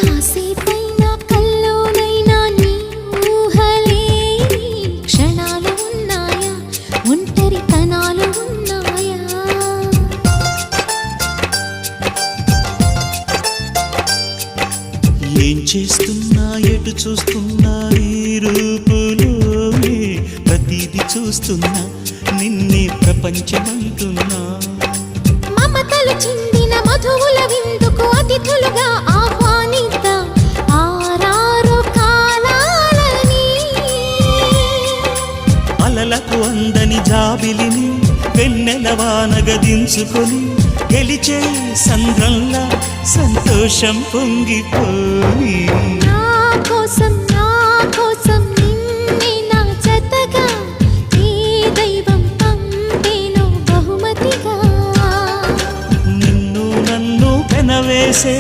కాసేపైనా కల్లోనైనా నీ ఊహలే క్షణాలు ఉన్నాయా, ఒంటరితనాలు ఉన్నాయా? ఏం చేస్తున్నా ఎటు చూస్తున్నా నీ రూపులోనే ప్రతిదీ చూస్తున్నా, నిన్నే ప్రపంచమంటున్నా. మమతలు చిందిన మధువుల విందుకు అతిథులుగా ఆహ్వానిద్దాం ఆరారు కాలాలని. అలలకు అందని జాబిలిని వెన్నెల వానగదించుకొని గెలిచే సంద్రంలా సంతోషం పొంగిపోయి. నా కోసం నిన్నే నా జతగా ఏ దైవం పంపేనో బహుమతిగా. నిన్ను నన్ను పెనవేసే